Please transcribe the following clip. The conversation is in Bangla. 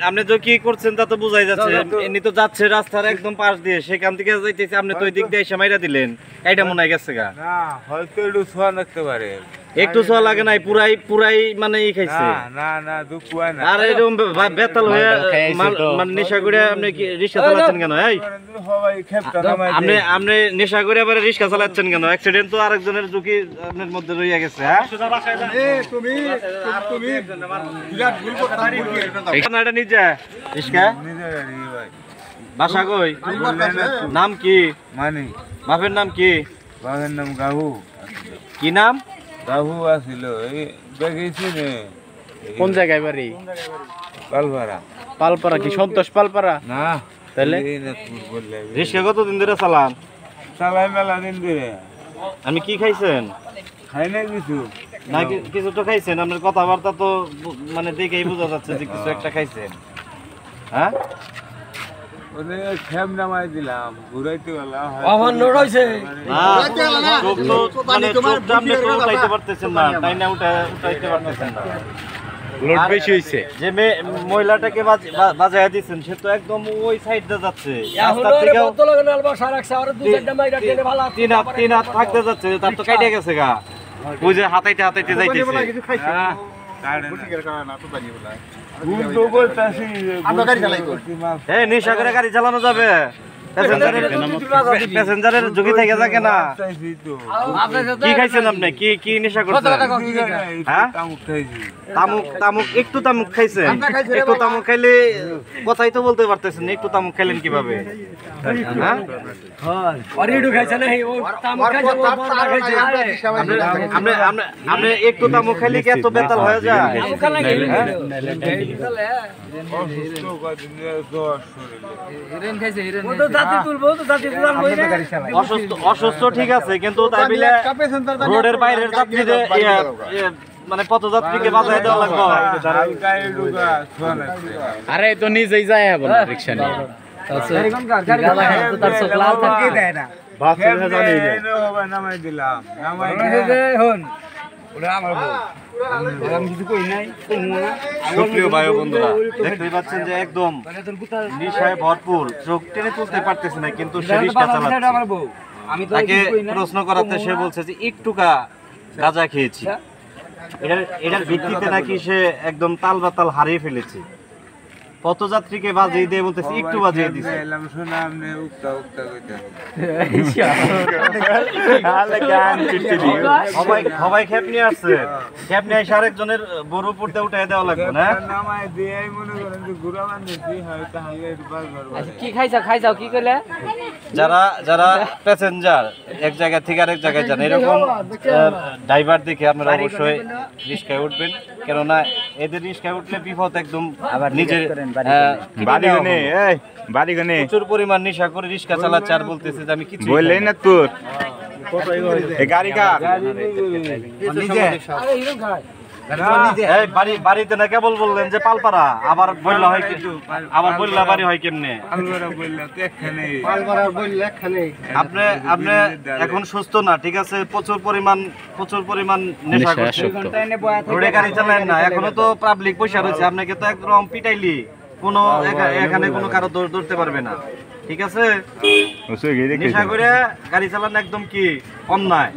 আপনি তো কি করছেন তা তো বুঝাই যাচ্ছে, এমনি তো যাচ্ছে রাস্তার একদম পাশ দিয়ে, সেখান থেকে যাইতেছে, আপনি তো ওই দিক দিয়ে এসে মাইরা দিলেন, এইটা মনে হয় গেছে গা। না হয়তো একটু ছোঁয়া লাগতে পারে, একটু ছোঁয়া লাগে নাই, পুরাই মানে ই খাইছে। না না দুপুয়া না। আর এরকম বেতাল হয়ে মানে নেশা করে আপনি কি রিক্সা চালাচ্ছেন কেন? এই আপনি নেশা করে আবার রিক্সা চালাচ্ছেন কেন? অ্যাক্সিডেন্ট তো আরেকজনের ঝুঁকি আপনার মধ্যে রইয়া গেছে। হ্যাঁ এটা নিজে রিক্সা বাসা কই? নাম কি? মানে বাপের নাম কি? বাবার নাম গাহু। কি নাম? গাহু আসিল এই দেখেছি রে। কোন জায়গায় বাড়ি? পালপাড়া। পালপাড়া কি সন্তোষ পালপাড়া? না তাহলে রিক্সা কতদিন ধরে চালান? চালাই মেলা দিন ধরে। আমি কি খাইছেন? খাই না কিছু না কিছু তো খাইছেন, আপনার কথাবার্তা তো মানে দেখেই বোঝা যাচ্ছে যে কিছু একটা খাইছেন। হ্যাঁ খেম নামাই দিলাম ঘুরাইতে গেলাম উঠাইতে পারতেছেন না, তাই না? উঠাইতে পারতেছেন না, লোড বেশি হইছে। যে মহিলাটাকে বাজায় দিচ্ছেন সে তো একদম ওই সাইড দিয়ে যাচ্ছে, তিন হাত থাকতে যাচ্ছে, তার তো কাইটে গেছে গা, ওই যে হাতাইতে যাইতেছে। নেশা করে গাড়ি চালানো যাবে? প্যাসেঞ্জারের ঝুঁকি থেকে থাকে না? কি খাইছেন আপনি? কি নেশা করছেন? হ্যাঁ তামুক একটু তামুক খাইছেন? একটু তামুক খাইলে কথাই তো বলতে পারতেছেন, একটু তামুক খাইলেন কিভাবে? হ্যাঁ আপনি একটু তামুক খাইলে কি এত বেতাল হয়ে যায়? অসুস্থ ঠিক আছে, কিন্তু তাই বলে রোডের বাইরের যাত্রীদের মানে পথযাত্রীকে বাজায় দেওয়া লাগবে? আরে তো নিজেই যায় রিক্সা নিয়ে। সুপ্রিয় ভাই বন্ধুরা, দেখতেই পাচ্ছেন যে একদম নেশায় ভরপুর, চোখ টেনে তুলতে পারতেছে না, কিন্তু সে রিক্সা চালাচ্ছে। তাকে প্রশ্ন করাতে সে বলছে যে একটুকা গাঁজা খেয়েছি, এটার ভিত্তিতে নাকি সে একদম তাল বাতাল হারিয়ে ফেলেছে। পথযাত্রীকে বাজিয়ে দিয়ে বলতেছে একটু বাজিয়ে দিচ্ছে। সবাই খেপ নিয়ে আসছে, খেপ নিয়ে এসে আরেকজনের বড় পড়তে উঠাই দেওয়া লাগবে না? কি খাইছাও কি করলে? যারা প্যাসেঞ্জার এক জায়গা থেকে আরেক জায়গায় যান, এরকম ড্রাইভার দেখে আপনারা অবশ্যই রিস্কায় উঠবেন, কেননা এদের রিস্কায় উঠলে বিপদ একদম নিজের। প্রচুর পরিমাণ নেশা করে রিক্সা চালাচ্ছে, আর বলতেছে যে আমি কিছু বললেই না। তোর গাড়ি বাড়িতে না কেবল বললেন যে পালপাড়া, আবার বললা হয় কিন্তু, আবার বললা বাড়ি হয় কেমনে? আপনি এখন সুস্থ না, ঠিক আছে? প্রচুর পরিমাণ নেশা করছে, রোডে গাড়ি চালান না। এখনো তো পাবলিক পয়সা রয়েছে, আপনাকে তো একদম পিটাইলি কোনো এখানে কোনো কারো ধরতে পারবে না, ঠিক আছে? নেশা করে গাড়ি চালানো একদম কি অন্যায়।